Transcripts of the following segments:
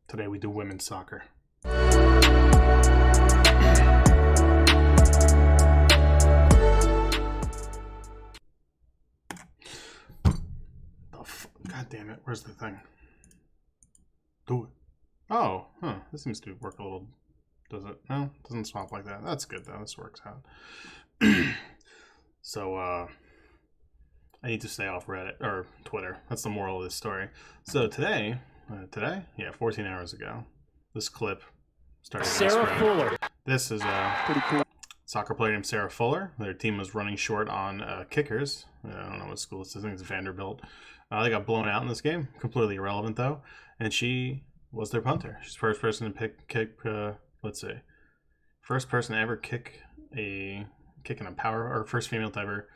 Today we do women's soccer. God damn it, where's the thing? Do it. Oh, this seems to work a little. Does it? No, it doesn't swap like that. That's good though, this works out. So, I need to stay off Reddit, or Twitter. That's the moral of this story. So today? Yeah, 14 hours ago, this clip started. Sarah Fuller. This is Pretty cool. Soccer player named Sarah Fuller. Their team was running short on kickers. I don't know what school it's. I think it's Vanderbilt. They got blown out in this game. Completely irrelevant though. And she was their punter. She's the first person to kick. Let's see, first person to ever kick in a power, or first female to ever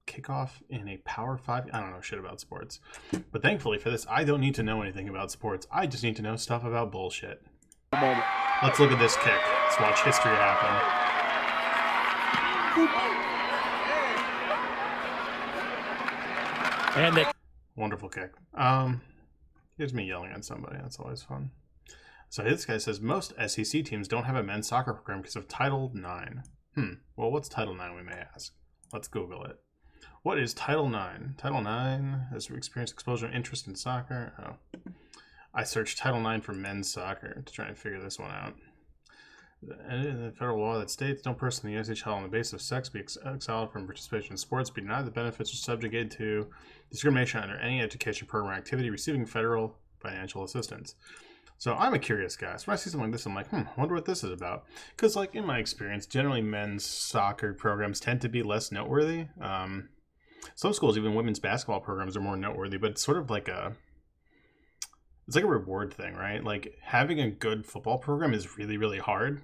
kick off in a Power 5. I don't know shit about sports, but thankfully for this, I don't need to know anything about sports. I just need to know stuff about bullshit. Let's look at this kick. Let's watch history happen. And Wonderful kick. Here's me yelling at somebody. That's always fun. So this guy says most SEC teams don't have a men's soccer program because of Title IX. Well, what's Title IX, we may ask. Let's Google it. What is Title IX? Title IX has experienced explosion of interest in soccer. Oh, I searched Title IX for men's soccer to try and figure this one out. The federal law that states no person in the U.S. shall on the basis of sex be exiled from participation in sports, be denied the benefits or subjugated to discrimination under any education program or activity receiving federal financial assistance. So I'm a curious guy. So when I see something like this, I'm like, I wonder what this is about. Because, like, in my experience, generally men's soccer programs tend to be less noteworthy. Some schools, even women's basketball programs, are more noteworthy, but it's sort of like it's like a reward thing, right? Like, having a good football program is really, really hard.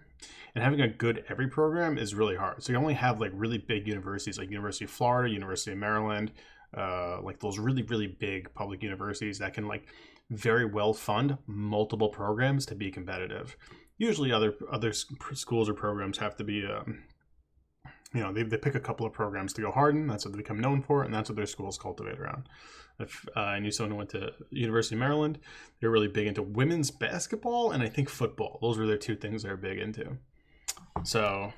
And having a good every program is really hard. So you only have, like, really big universities, like University of Florida, University of Maryland, like those really, really big public universities that can, like, very well fund multiple programs to be competitive. Usually other schools or programs have to be, they pick a couple of programs to go hard in. That's what they become known for, and that's what their schools cultivate around. If I knew someone who went to University of Maryland, they're really big into women's basketball and I think football. Those were their two things they're big into. So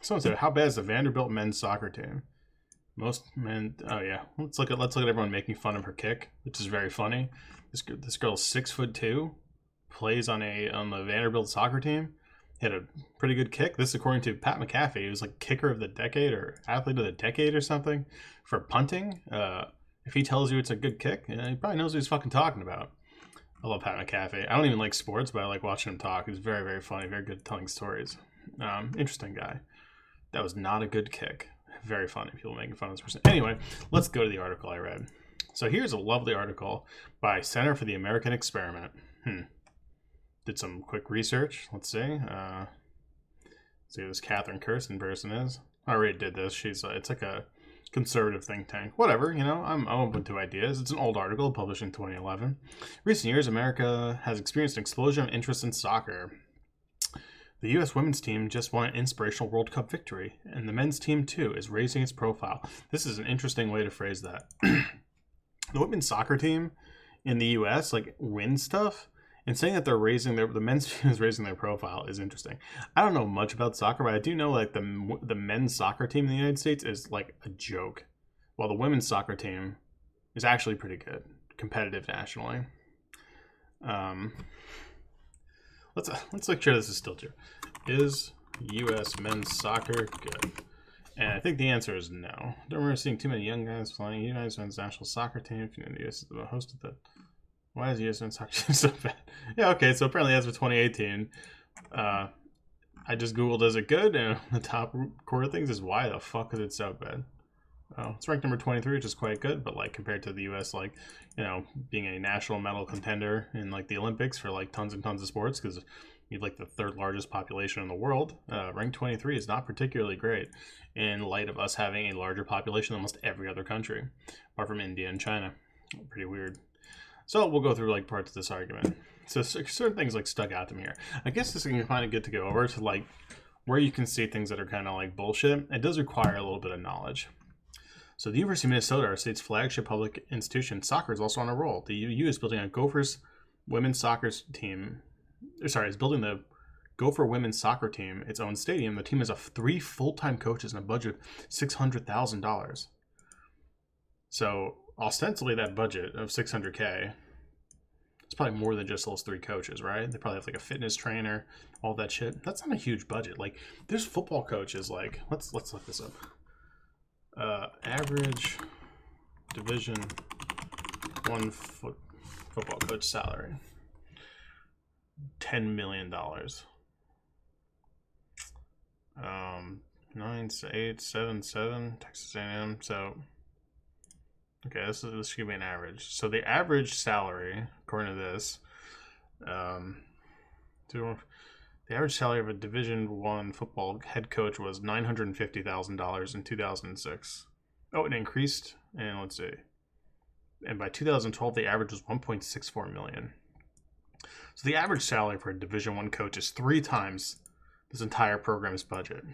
someone said, how bad is the Vanderbilt men's soccer team? Most men. Oh yeah, let's look at everyone making fun of her kick, which is very funny. This girl's 6'2", plays on the Vanderbilt soccer team. Hit a pretty good kick. This, according to Pat McAfee, he was like kicker of the decade or athlete of the decade or something for punting. If he tells you it's a good kick, he probably knows what he's fucking talking about. I love Pat McAfee. I don't even like sports, but I like watching him talk. He's very, very funny, very good at telling stories. Interesting guy. That was not a good kick. Very funny. People making fun of this person. Anyway, let's go to the article I read. So here's a lovely article by Center for the American Experiment. Did some quick research. Let's see. See who this Catherine Kirsten person is. I already did this. It's like a conservative think tank. Whatever, I'm open to ideas. It's an old article published in 2011. Recent years, America has experienced an explosion of interest in soccer. The U.S. women's team just won an inspirational World Cup victory, and the men's team, too, is raising its profile. This is an interesting way to phrase that. The women's soccer team in the U.S. wins stuff, and saying that the men's team is raising their profile is interesting. I don't know much about soccer, but I do know the men's soccer team in the United States is like a joke, while the women's soccer team is actually pretty good, competitive nationally. Let's make sure this is still true. Is U.S. men's soccer good? And I think the answer is no. Don't remember seeing too many young guys playing. U.S. men's national soccer team. The U.S. is the host of the. Why is U.S. men's soccer team so bad? Yeah, okay. So apparently as of 2018, I just googled, is it good? And the top core things is why the fuck is it so bad? Oh, it's ranked number 23, which is quite good, but compared to the U.S., being a national medal contender in the Olympics for tons and tons of sports, because you have the third largest population in the world, ranked 23 is not particularly great in light of us having a larger population than almost every other country, apart from India and China. Pretty weird. So we'll go through parts of this argument. So certain things stuck out to me here. I guess this is kind of good to go over to where you can see things that are kind of bullshit. It does require a little bit of knowledge. So the University of Minnesota, our state's flagship public institution, soccer is also on a roll. The U is building a Gophers women's soccer team. Sorry, is building the Gopher women's soccer team its own stadium. The team has 3 full-time coaches and a budget of $600,000. So ostensibly, that budget of $600K. It's probably more than just those 3 coaches, right? They probably have like a fitness trainer, all that shit. That's not a huge budget. Like, there's football coaches. Like, let's look this up. Average Division I football coach salary: $10 million. 9877 Texas A&M. So. Okay, this should give me an average. So the average salary, according to this, the average salary of a Division I football head coach was $950,000 in 2006. Oh, it increased, and let's see. And by 2012, the average was $1.64 million. So the average salary for a Division I coach is 3 times this entire program's budget.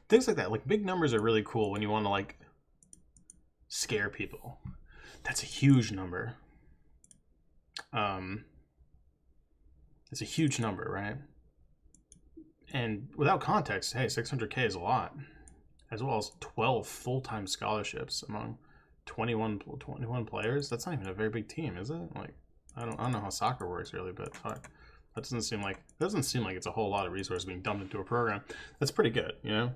Things like that, like big numbers are really cool when you want to like scare people. That's a huge number. It's a huge number, right? And without context, hey, 600K is a lot, as well as 12 full-time scholarships among 21 players. That's not even a very big team, is it? Like, I don't know how soccer works really, but fuck, that doesn't seem like it's a whole lot of resources being dumped into a program. That's pretty good, you know.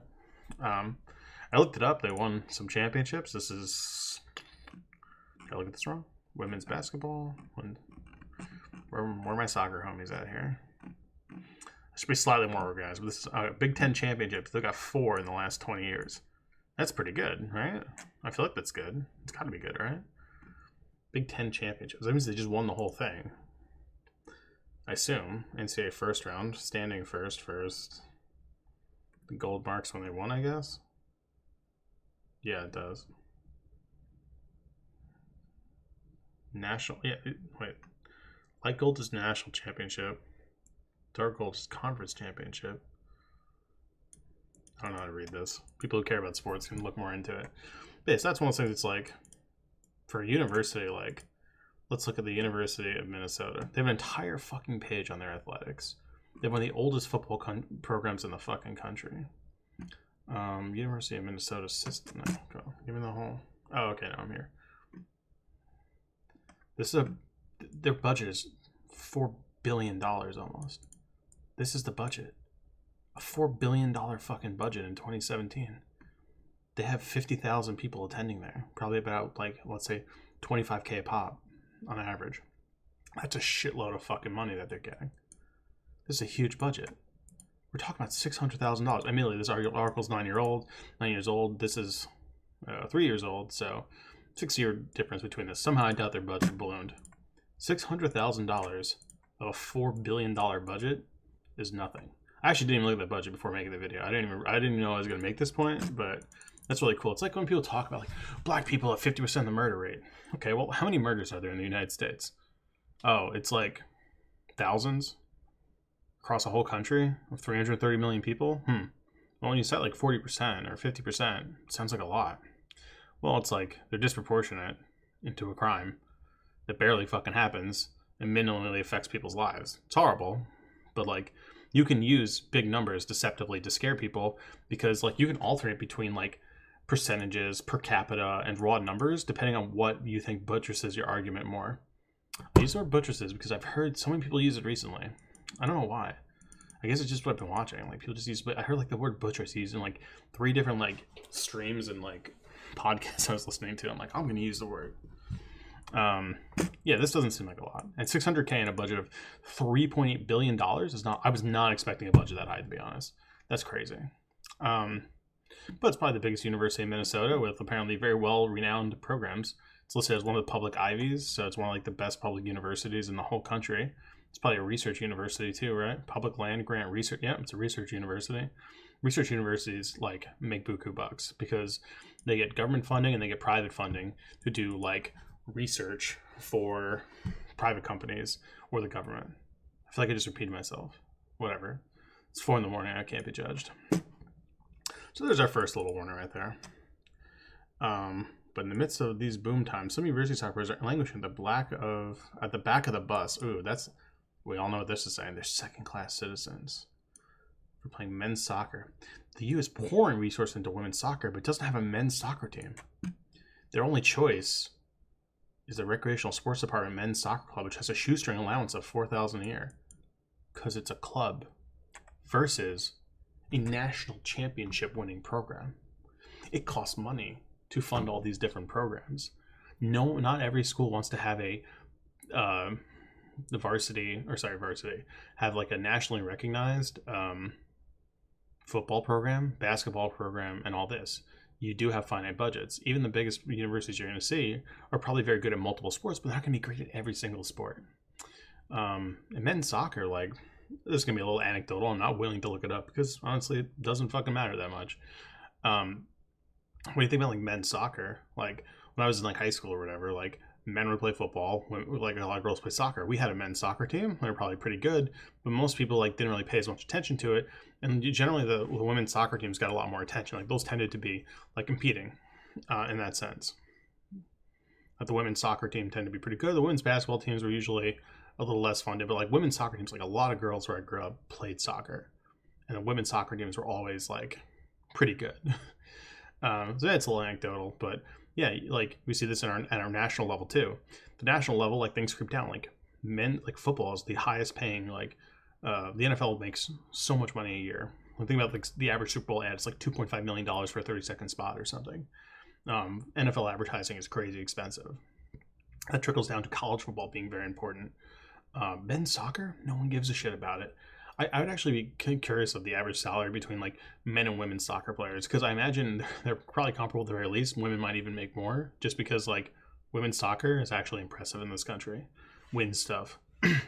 I looked it up. They won some championships. This is, did I look at this wrong? Women's basketball. Where are my soccer homies at here? I should be slightly more organized, but this is Big Ten championships. They got 4 in the last 20 years. That's pretty good, right? I feel like that's good. It's got to be good, right? Big Ten championships. That means they just won the whole thing. I assume. NCAA first round. Standing first. The gold marks when they won, I guess. Yeah, it does. National, yeah, wait. Light gold is national championship. Dark gold is conference championship. I don't know how to read this. People who care about sports can look more into it. But yes, that's one of those things that's like, for a university, like, let's look at the University of Minnesota. They have an entire fucking page on their athletics. They have one of the oldest football programs in the fucking country. University of Minnesota system. No, go. Give me the whole. Oh, okay. Now I'm here. Their budget is $4 billion almost. This is the budget. A $4 billion fucking budget in 2017. They have 50,000 people attending there. Probably about, like, let's say 25K a pop on average. That's a shitload of fucking money that they're getting. This is a huge budget. We're talking about $600,000. Immediately, this article's 9 years old. This is 3 years old, so 6-year difference between this. Somehow I doubt their budget ballooned. $600,000 of a $4 billion budget is nothing. I actually didn't even look at the budget before making the video. I didn't even know I was going to make this point, but that's really cool. It's like when people talk about like black people have 50% of the murder rate. Okay, well, how many murders are there in the United States? Oh, it's like thousands across a whole country of 330 million people. Well, when you set like 40% or 50%, it sounds like a lot. Well, it's like they're disproportionate into a crime that barely fucking happens and minimally affects people's lives. It's horrible, but like you can use big numbers deceptively to scare people because like you can alternate between like percentages, per capita, and raw numbers depending on what you think buttresses your argument more. I use the word buttresses because I've heard so many people use it recently. I don't know why. I guess it's just what I've been watching. Like people just use, but I heard like the word buttress used in like 3 different like streams and like podcasts I was listening to. I'm like, I'm going to use the word. Yeah, this doesn't seem like a lot. And $600K in a budget of $3.8 billion is not, I was not expecting a budget that high, to be honest. That's crazy. But it's probably the biggest university in Minnesota with apparently very well-renowned programs. It's listed as one of the public Ivies, so it's one of like the best public universities in the whole country. It's probably a research university too, right? Public land grant research. Yeah, it's a research university. Research universities like make buku bucks because they get government funding and they get private funding to do like research for private companies or the government. I feel like I just repeated myself. Whatever. It's 4 a.m. I can't be judged. So there's our first little warning right there. But in the midst of these boom times, some university soccer players are languishing at the back of the bus. Ooh, we all know what this is saying. They're second-class citizens for playing men's soccer. The U is pouring resources into women's soccer, but doesn't have a men's soccer team. Their only choice is the recreational sports department men's soccer club, which has a shoestring allowance of $4,000 a year, because it's a club, versus a national championship winning program. It costs money to fund all these different programs. No, not every school wants to have varsity, have like a nationally recognized football program, basketball program, and all this. You do have finite budgets. Even the biggest universities you're going to see are probably very good at multiple sports, but they're not going to be great at every single sport. And men's soccer, like, this is going to be a little anecdotal. I'm not willing to look it up because honestly, it doesn't fucking matter that much. When you think about like men's soccer, like when I was in like high school or whatever, like men would play football, like a lot of girls play soccer. We had a men's soccer team. They were probably pretty good, but most people like didn't really pay as much attention to it. And generally the women's soccer teams got a lot more attention. Like those tended to be like competing in that sense. But the women's soccer team tended to be pretty good. The women's basketball teams were usually a little less funded, but like women's soccer teams, like a lot of girls where I grew up played soccer, and the women's soccer teams were always like pretty good. So that's a little anecdotal, but yeah, like we see this at our national level too. The national level, like things creep down. Like men, like football is the highest paying. Like the NFL makes so much money a year. When think about like the average Super Bowl ad, it's like $2.5 million for a 30-second spot or something. NFL advertising is crazy expensive. That trickles down to college football being very important. Men's soccer, no one gives a shit about it. I would actually be curious of the average salary between like men and women's soccer players, because I imagine they're probably comparable at the very least. Women might even make more, just because like women's soccer is actually impressive in this country. Wins stuff.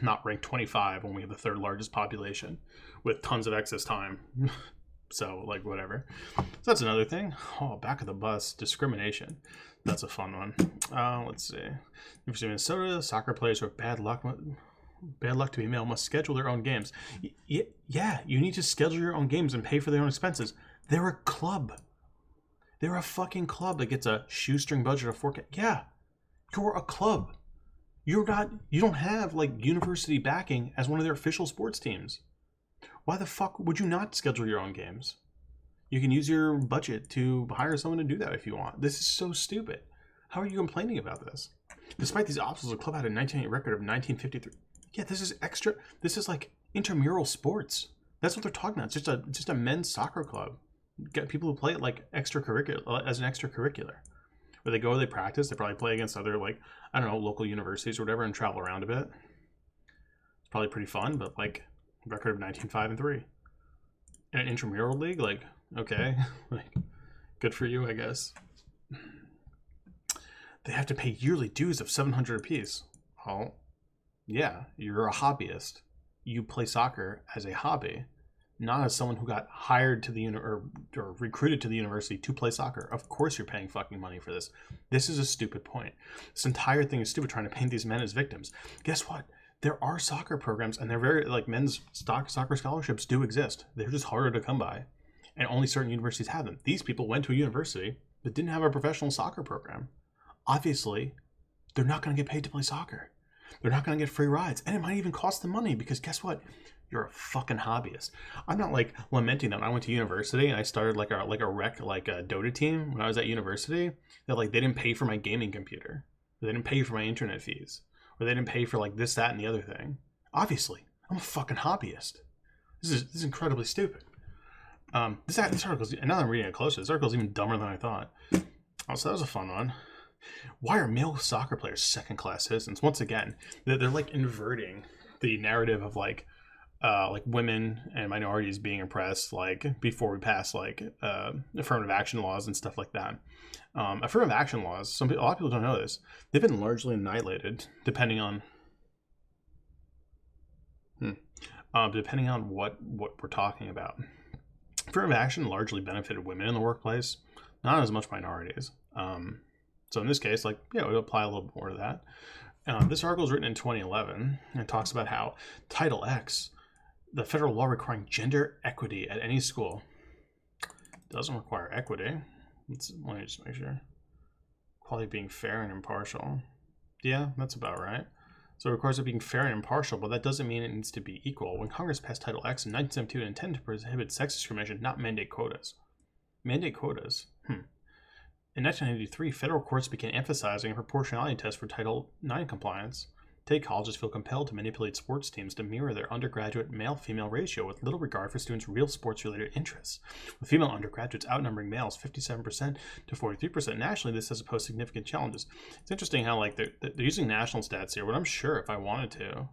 Not ranked 25 when we have the third largest population with tons of excess time. So like whatever. So that's another thing. Oh, back of the bus, discrimination. That's a fun one. Let's see. University of Minnesota, soccer players with bad luck to be male must schedule their own games. Yeah, you need to schedule your own games and pay for their own expenses. They're a club. They're a fucking club that gets a shoestring budget of $4,000. Yeah, you're a club. You don't have like university backing as one of their official sports teams. Why the fuck would you not schedule your own games? You can use your budget to hire someone to do that if you want. This is so stupid. How are you complaining about this? Despite these obstacles, the club had a 1988 record of 1953. Yeah, this is extra. This is like intramural sports. That's what they're talking about. It's just a men's soccer club. Get people who play it like extracurricular, as an extracurricular. Where they go, they practice, they probably play against other, like, I don't know, local universities or whatever, and travel around a bit. It's probably pretty fun, but like record of 19-5-3. In an intramural league, like, okay, like, good for you, I guess. They have to pay yearly dues of $700 apiece. Well, yeah, you're a hobbyist. You play soccer as a hobby, not as someone who got hired to the or recruited to the university to play soccer. Of course you're paying fucking money for this. This is a stupid point. This entire thing is stupid, trying to paint these men as victims. Guess what? There are soccer programs, and they're very, like, men's soccer scholarships do exist. They're just harder to come by, and only certain universities have them. These people went to a university that didn't have a professional soccer program. Obviously, they're not going to get paid to play soccer. They're not going to get free rides, and it might even cost them money, because guess what? You're a fucking hobbyist. I'm not like lamenting that. When I went to university and I started like a Dota team when I was at university, that like they didn't pay for my gaming computer, or they didn't pay for my internet fees, or they didn't pay for like this, that, and the other thing. Obviously, I'm a fucking hobbyist. This is incredibly stupid. This article, and now that I'm reading it closer, this article is even dumber than I thought. Oh, so that was a fun one. Why are male soccer players second-class citizens? Once again, they're like inverting the narrative of like women and minorities being oppressed, like before we pass like affirmative action laws and stuff like that. Affirmative action laws, a lot of people don't know this. They've been largely annihilated, depending on what we're talking about. Affirmative action largely benefited women in the workplace, not as much minorities. So in this case, like, yeah, it would apply a little bit more to that. This article was written in 2011 and it talks about how Title X, the federal law requiring gender equity at any school, doesn't require equity. Let me just make sure. Quality being fair and impartial. Yeah, that's about right. So it requires it being fair and impartial, but that doesn't mean it needs to be equal. When Congress passed Title X in 1972, it intended to prohibit sex discrimination, not mandate quotas. Mandate quotas? In 1993, federal courts began emphasizing a proportionality test for Title IX compliance. Today, colleges feel compelled to manipulate sports teams to mirror their undergraduate male-female ratio with little regard for students' real sports-related interests. With female undergraduates outnumbering males 57% to 43% nationally, this has posed significant challenges. It's interesting how like they're using national stats here, but I'm sure if I wanted to,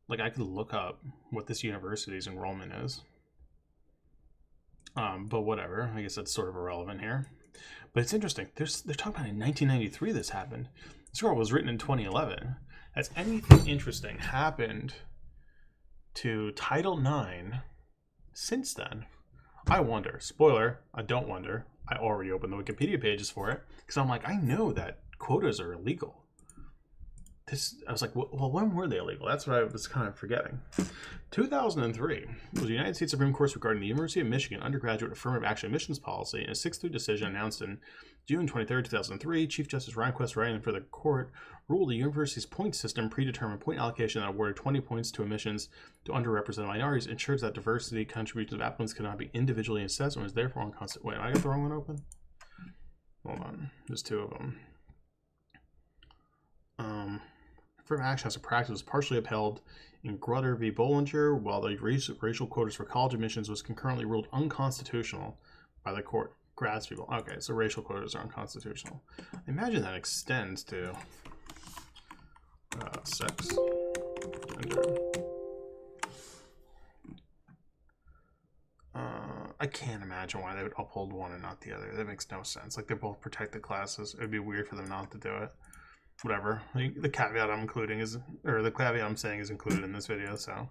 like I could look up what this university's enrollment is. But whatever, I guess that's sort of irrelevant here. But it's interesting. They're talking about in 1993 this happened. This article was written in 2011. Has anything interesting happened to Title IX since then? I wonder. Spoiler, I don't wonder. I already opened the Wikipedia pages for it because I'm like, I know that quotas are illegal. I was like, well, when were they illegal? That's what I was kind of forgetting. 2003 was the United States Supreme Court regarding the University of Michigan undergraduate affirmative action admissions policy. In a 6-3 decision announced in June 23, 2003, Chief Justice Rehnquist, writing for the court, ruled the university's point system, predetermined point allocation that awarded 20 points to admissions to underrepresented minorities, ensures that diversity contributions of applicants cannot be individually assessed and was therefore unconstitutional. Wait, I got the wrong one open? Hold on. There's two of them. Affirmative action as a practice was partially upheld in Grutter v. Bollinger, while the racial quotas for college admissions was concurrently ruled unconstitutional by the court. Grads people. Okay, so racial quotas are unconstitutional. I imagine that extends to sex, gender. I can't imagine why they would uphold one and not the other. That makes no sense. Like, they're both protected classes. It would be weird for them not to do it. Whatever. The caveat I'm including is, or the caveat I'm saying is included in this video. So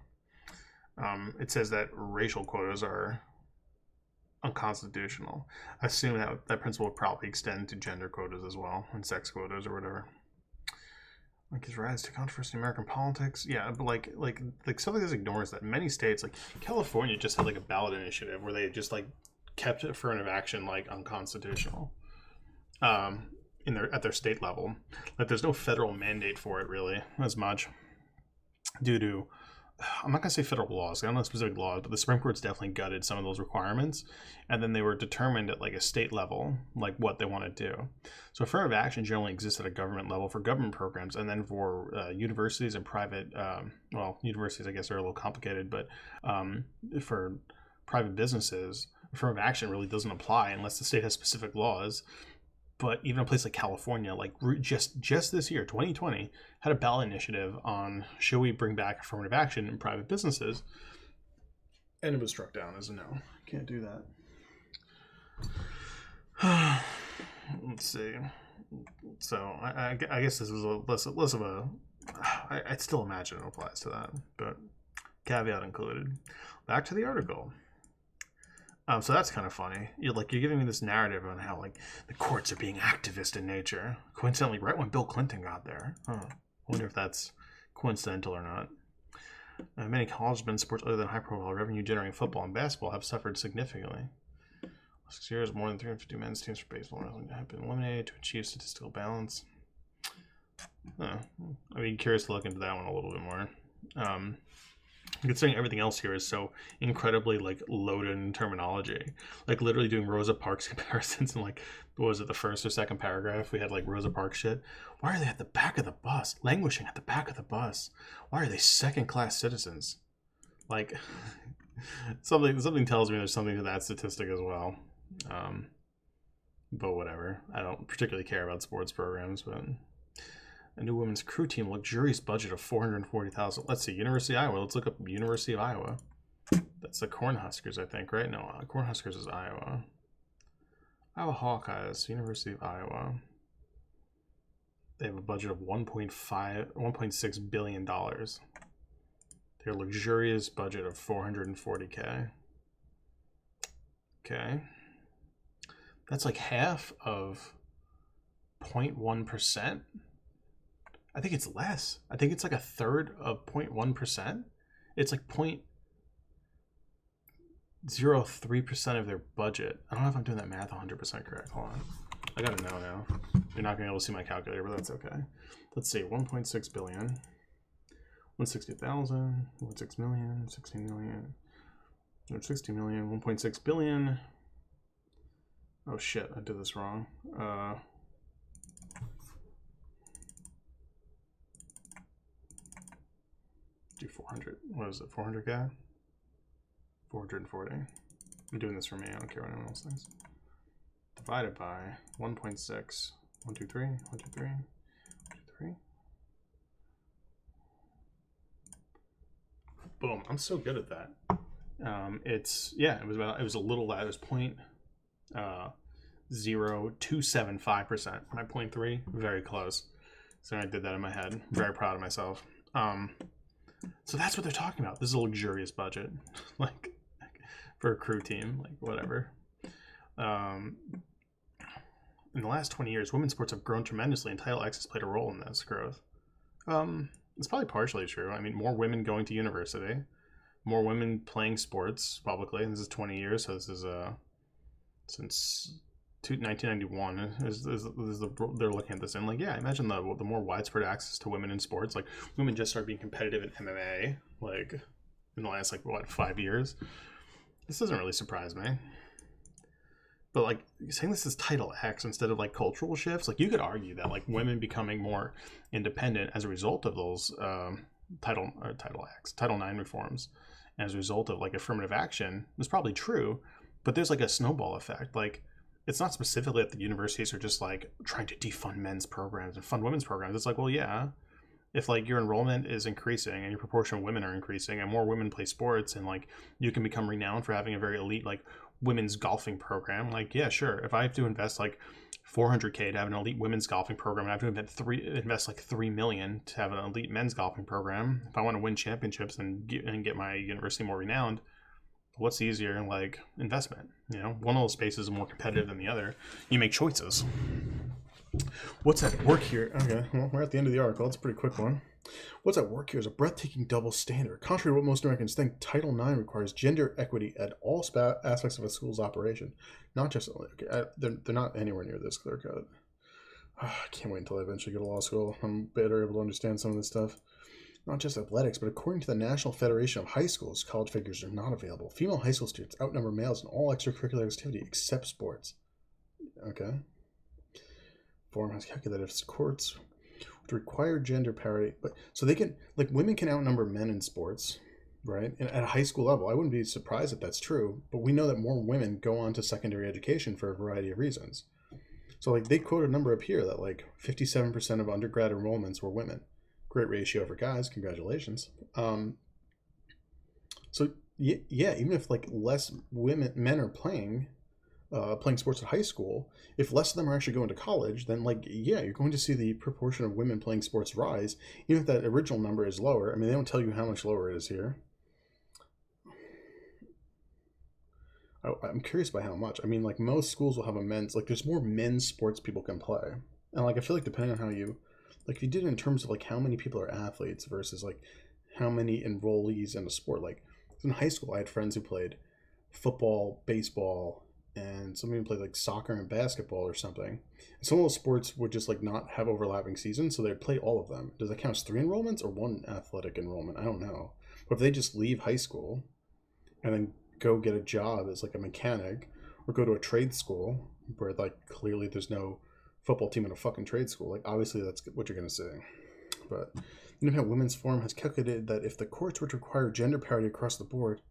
it says that racial quotas are unconstitutional. I assume that principle would probably extend to gender quotas as well, and sex quotas or whatever. Like his rise to controversy in American politics. Yeah, but like something that ignores that many states, like California, just had like a ballot initiative where they just like kept affirmative action like unconstitutional. At their state level, like there's no federal mandate for it really as much due to, I'm not gonna say federal laws, I don't know specific laws, but the Supreme Court's definitely gutted some of those requirements, and then they were determined at like a state level like what they want to do. So affirmative action generally exists at a government level for government programs, and then for universities and private, well, universities I guess are a little complicated, but for private businesses, affirmative action really doesn't apply unless the state has specific laws. But even a place like California, like just this year, 2020, had a ballot initiative on should we bring back affirmative action in private businesses, and it was struck down as a no. Can't do that. Let's see. So I guess this was less of a. I'd still imagine it applies to that, but caveat included. Back to the article. So that's kind of funny. You're giving me this narrative on how like the courts are being activist in nature. Coincidentally, right when Bill Clinton got there. I wonder if that's coincidental or not. Many college men sports other than high-profile revenue-generating football and basketball have suffered significantly. 6 years, more than 350 men's teams for baseball have been eliminated to achieve statistical balance. I'd be curious to look into that one a little bit more. Considering everything else here is so incredibly like loaded in terminology, like literally doing Rosa Parks comparisons in like, what was it, the first or second paragraph? We had like Rosa Parks shit. Why are they at the back of the bus, languishing at the back of the bus? Why are they second-class citizens? Like something tells me there's something to that statistic as well. But whatever. I don't particularly care about sports programs, but. A new women's crew team, luxurious budget of $440,000. Let's see, University of Iowa. Let's look up University of Iowa. That's the Cornhuskers, I think, right? No, Cornhuskers is Iowa. Iowa Hawkeyes, University of Iowa. They have a budget of $1.6 billion. Their luxurious budget of $440K. Okay. That's like half of 0.1%. I think it's less. I think it's like a third of 0.1%. It's like 0.03% of their budget. I don't know if I'm doing that math 100% correct. Hold on. I gotta know now. You're not gonna be able to see my calculator, but that's okay. Let's see, 1.6 billion, 160,000, 1.6 million, 16 million, 160 million, 1.6 billion. Oh shit, I did this wrong. Do 400. What is it? 400k? 440. I'm doing this for me. I don't care what anyone else thinks. Divided by 1.6. 1, 2, 3. 1, 2, 3. 1, 2, 3. Boom. I'm so good at that. It's, yeah, it was a little less. It was 0.0275%. My 0.3, very close. So I did that in my head. I'm very proud of myself. So that's what they're talking about. This is a luxurious budget, like for a crew team, like whatever. In the last 20 years, women's sports have grown tremendously, and Title X has played a role in this growth. It's probably partially true. I mean, more women going to university, more women playing sports publicly. And this is 20 years, so this is since 1991 they're looking at this, and like, yeah, imagine the more widespread access to women in sports. Like, women just started being competitive in MMA like in the last, like, what, 5 years. This doesn't really surprise me, but like, saying this is Title X instead of like cultural shifts, like, you could argue that like women becoming more independent as a result of those Title IX reforms, as a result of like affirmative action, is probably true. But there's like a snowball effect. Like, it's not specifically that the universities are just like trying to defund men's programs and fund women's programs. It's like, well, yeah, if like your enrollment is increasing and your proportion of women are increasing and more women play sports, and like you can become renowned for having a very elite like women's golfing program, like, yeah, sure. If I have to invest like 400k to have an elite women's golfing program, and I have to invest like 3 million to have an elite men's golfing program, if I want to win championships and get my university more renowned, what's easier? Like, investment, you know? One of those spaces is more competitive than the other. You make choices. What's at work here? Okay, well, we're at the end of the article. It's a pretty quick one. What's at work here is a breathtaking double standard. Contrary to what most Americans think, Title IX requires gender equity at all aspects of a school's operation. Not just, okay, they're not anywhere near this clear cut. I can't wait until I eventually go to law school. I'm better able to understand some of this stuff. Not just athletics, but according to the National Federation of High Schools, college figures are not available. Female high school students outnumber males in all extracurricular activity except sports. Okay. Forum has calculated if courts would require gender parity, but so they can, like, women can outnumber men in sports, right? And at a high school level, I wouldn't be surprised if that's true, but we know that more women go on to secondary education for a variety of reasons. So, like, they quote a number up here that like 57% of undergrad enrollments were women. Great ratio for guys. Congratulations. So yeah, even if like less men are playing sports at high school, if less of them are actually going to college, then like, yeah, you're going to see the proportion of women playing sports rise, even if that original number is lower. I mean, they don't tell you how much lower it is here. I'm curious by how much. I mean, like, most schools will have a men's, like, there's more men's sports people can play, and like, I feel like depending on how you, like, if you did it in terms of like how many people are athletes versus like how many enrollees in a sport. Like, in high school, I had friends who played football, baseball, and some even played like soccer and basketball or something. And some of those sports would just like not have overlapping seasons, so they'd play all of them. Does that count as 3 enrollments or 1 athletic enrollment? I don't know. But if they just leave high school and then go get a job as like a mechanic, or go to a trade school where like clearly there's no football team in a fucking trade school, like, obviously that's what you're going to say. But Independent Women's Forum has calculated that if the courts were to require gender parity across the board,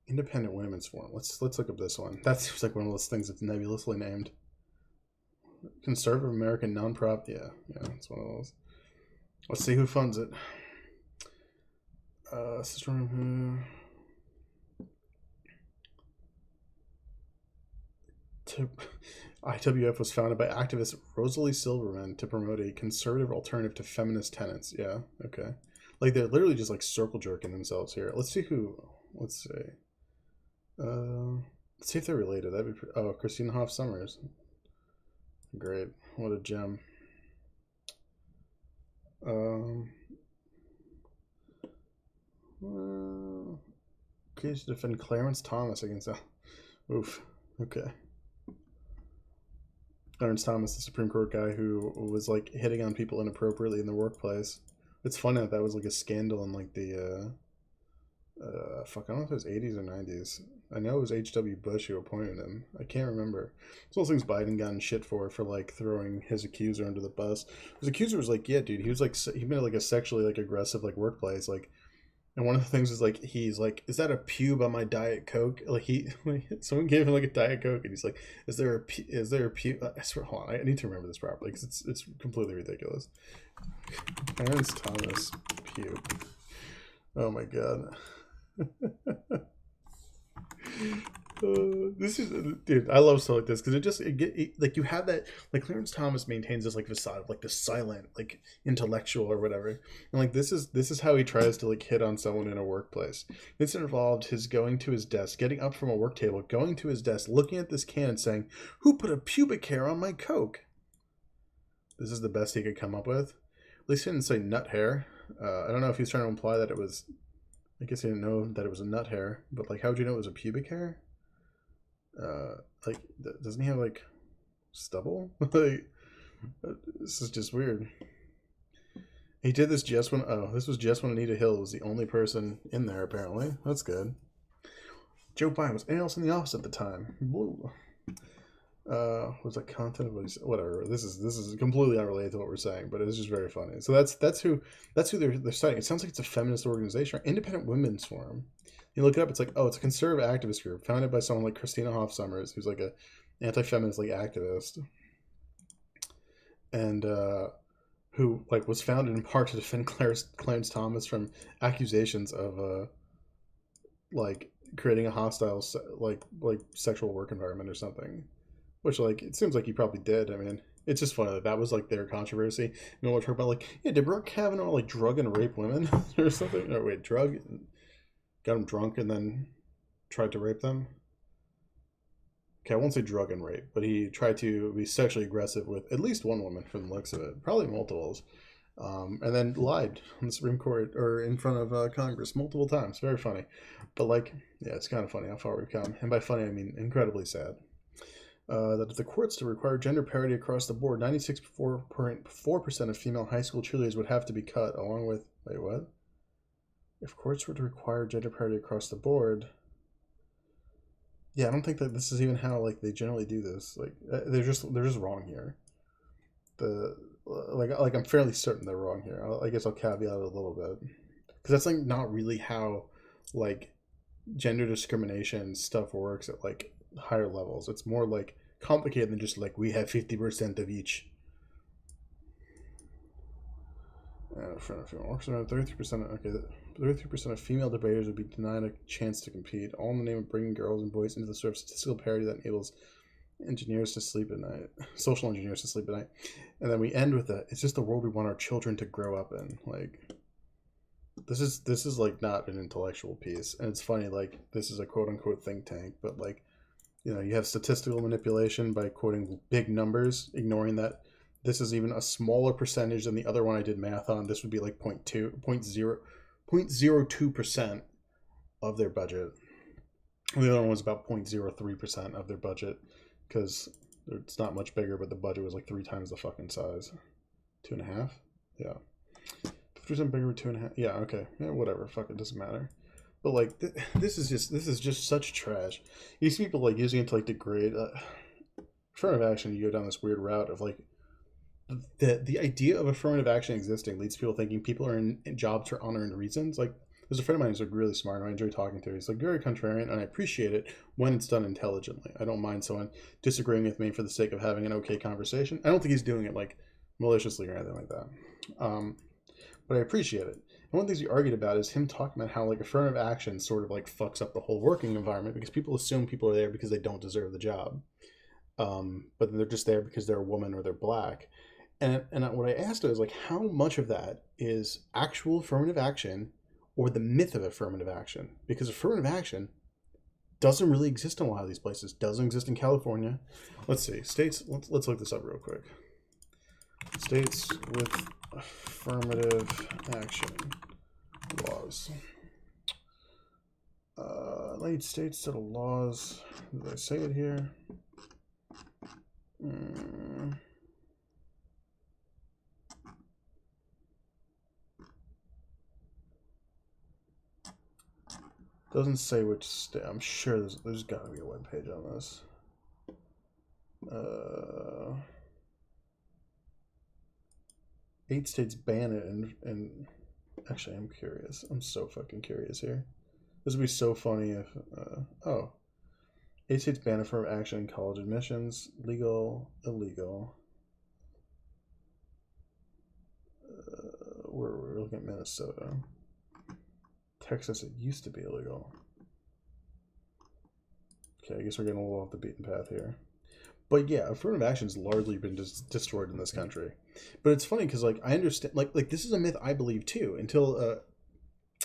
Independent Women's Forum, let's look up this one. That seems like one of those things that's nebulously named. Conservative American nonprofit. Yeah, it's one of those. Let's see who funds it. IWF was founded by activist Rosalie Silverman to promote a conservative alternative to feminist tenets. Yeah, okay. Like, they're literally just like circle jerking themselves here. Let's see who. Let's see. Let's see if they're related. That'd be Christina Hoff Sommers. Great. What a gem. Case to defend Clarence Thomas against. Oof. Okay. Clarence Thomas, the Supreme Court guy who was like hitting on people inappropriately in the workplace. It's funny that was like a scandal in like the fuck, I don't know if it was 80s or 90s. I know it was H.W. Bush who appointed him. I can't remember. It's all things Biden got in shit for like throwing his accuser under the bus. His accuser was like, yeah, dude, he was like, he made like a sexually like aggressive like workplace, like, and one of the things is like, he's like, is that a pube on my Diet Coke? Like like, someone gave him like a Diet Coke, and he's like, is there a pube? I swear, hold on, I need to remember this properly because it's completely ridiculous. Clarence Thomas pube. Oh my god. This is, dude, I love stuff like this because like you have that, like Clarence Thomas maintains this like facade of like the silent like intellectual or whatever, and like this is how he tries to like hit on someone in a workplace. This involved his going to his desk, getting up from a work table, going to his desk, looking at this can and saying, "Who put a pubic hair on my Coke?" This is the best he could come up with. At least he didn't say nut hair. I don't know if he's trying to imply that it was, I guess he didn't know that it was a nut hair, but like, how would you know it was a pubic hair? Like, doesn't he have like stubble? Like, this is just weird. He did this just when, oh, this was just when Anita Hill was the only person in there, apparently. That's good. Joe Biden was anyone else in the office at the time. Woo. Was that content of what he said? Whatever. This is completely unrelated to what we're saying, but it's just very funny. So that's who they're citing. It sounds like it's a feminist organization, or Independent Women's Forum. You look it up, it's like, oh, it's a conservative activist group founded by someone like Christina Hoff Sommers, who's like a anti-feminist like activist, and who like was founded in part to defend Clarence Thomas from accusations of like creating a hostile like sexual work environment or something. Which, like, it seems like he probably did. I mean, it's just funny that was like their controversy. You know, we're talking about like, yeah, did Brett Kavanaugh like drug and rape women or something? Or wait, drug, got them drunk and then tried to rape them. Okay, I won't say drug and rape, but he tried to be sexually aggressive with at least one woman from the looks of it, probably multiples, and then lied on the Supreme Court or in front of Congress multiple times. Very funny, but like, yeah, it's kind of funny how far we've come, and by funny I mean incredibly sad. That if the courts to require gender parity across the board, 96.4% of female high school cheerleaders would have to be cut, along with, wait, what? If courts were to require gender parity across the board, yeah, I don't think that this is even how like they generally do this. Like they're just wrong here. The like I'm fairly certain they're wrong here. I guess I'll caveat it a little bit because that's like not really how like gender discrimination stuff works at like higher levels. It's more like complicated than just like we have 50% of each. Front of female works around 33%. Okay, 33% of female debaters would be denied a chance to compete, all in the name of bringing girls and boys into the sort of statistical parity that enables engineers to sleep at night, social engineers to sleep at night. And then we end with that. It's just the world we want our children to grow up in. Like, this is like not an intellectual piece, and it's funny. Like, this is a quote unquote think tank, but like, you know, you have statistical manipulation by quoting big numbers, ignoring that this is even a smaller percentage than the other one I did math on. This would be like 0.02% of their budget. The other one was about 0.03% of their budget because it's not much bigger, but the budget was like 3 times the fucking size. 2.5? Yeah. 50% bigger with 2.5. Yeah, okay. Yeah, whatever. Fuck, it doesn't matter. But like, this is just such trash. You see people like using it to like degrade. Affirmative action, you go down this weird route of like the idea of affirmative action existing leads people thinking people are in jobs for unearned reasons. Like, there's a friend of mine who's like really smart, and I enjoy talking to. He's like very contrarian, and I appreciate it when it's done intelligently. I don't mind someone disagreeing with me for the sake of having an okay conversation. I don't think he's doing it like maliciously or anything like that. But I appreciate it. And one of the things we argued about is him talking about how like affirmative action sort of like fucks up the whole working environment because people assume people are there because they don't deserve the job, but they're just there because they're a woman or they're black. And what I asked her is like, how much of that is actual affirmative action or the myth of affirmative action? Because affirmative action doesn't really exist in a lot of these places. Doesn't exist in California. Let's see. States, let's look this up real quick. States with affirmative action laws. United States set of laws. Did I say it here? Doesn't say which state. I'm sure there's got to be a web page on this. 8 states ban it, and actually, I'm curious. I'm so fucking curious here. This would be so funny if 8 states ban affirmative action in college admissions. Legal, illegal. We're looking at Minnesota. Texas, it used to be illegal. Okay, I guess we're getting a little off the beaten path here. But yeah, affirmative action's largely been destroyed in this country. But it's funny because, like, I understand, like this is a myth I believe too. Until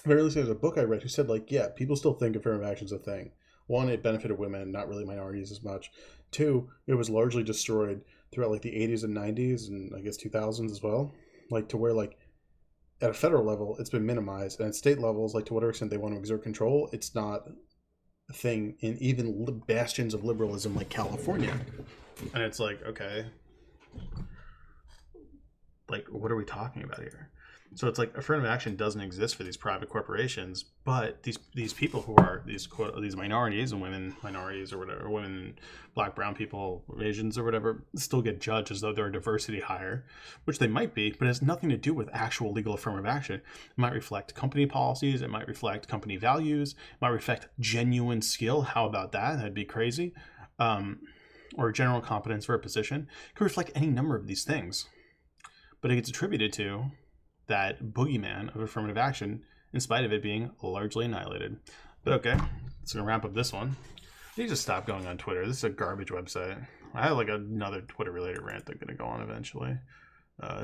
very recently, there's a book I read who said, like, yeah, people still think affirmative action's a thing. One, it benefited women, not really minorities as much. Two, it was largely destroyed throughout like the 80s and 90s and I guess 2000s as well. Like to where like at a federal level, it's been minimized, and at state levels, like to whatever extent they want to exert control, it's not a thing in even bastions of liberalism like California. And it's like, okay, like what are we talking about here? So it's like affirmative action doesn't exist for these private corporations, but these people who are these minorities and women minorities or whatever, women, black, brown people, Asians or whatever, still get judged as though they're a diversity hire, which they might be, but it has nothing to do with actual legal affirmative action. It might reflect company policies, it might reflect company values, it might reflect genuine skill. How about that? That'd be crazy. Or general competence for a position. It could reflect any number of these things, but it gets attributed to that boogeyman of affirmative action in spite of it being largely annihilated. But okay, that's gonna wrap up this one. I need to stop going on Twitter. This is a garbage website. I have like another Twitter related rant I'm gonna go on eventually.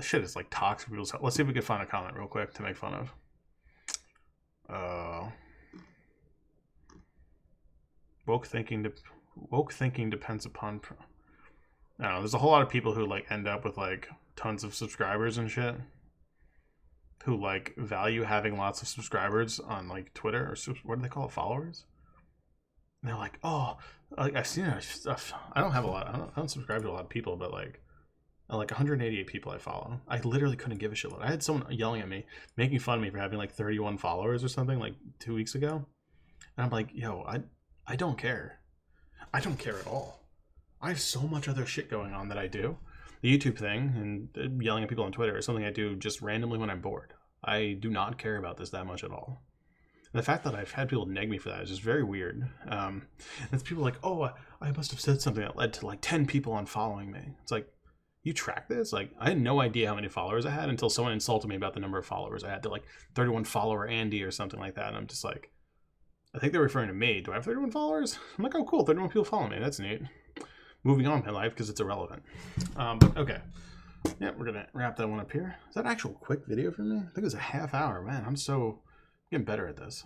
Shit is like toxic people's. Let's see if we can find a comment real quick to make fun of. Woke thinking depends upon. I don't know. There's a whole lot of people who like end up with like tons of subscribers and shit, who like value having lots of subscribers on like Twitter, or what do they call it, followers? And they're like, oh, like I've seen stuff. I don't have a lot. I don't subscribe to a lot of people, but like 188 people I follow. I literally couldn't give a shit. I had someone yelling at me, making fun of me for having like 31 followers or something like 2 weeks ago, and I'm like, yo, I don't care. I don't care at all. I have so much other shit going on that I do. The YouTube thing and yelling at people on Twitter is something I do just randomly when I'm bored. I do not care about this that much at all. And the fact that I've had people neg me for that is just very weird. It's people like, oh, I must have said something that led to like 10 people unfollowing me. It's like, you track this? Like, I had no idea how many followers I had until someone insulted me about the number of followers I had. To like 31 follower Andy or something like that. And I'm just like, I think they're referring to me. Do I have 31 followers? I'm like, oh, cool, 31 people follow me. That's neat. Moving on in my life because it's irrelevant. But okay. Yeah, we're going to wrap that one up here. Is that an actual quick video for me? I think it was a half hour. Man, I'm getting better at this.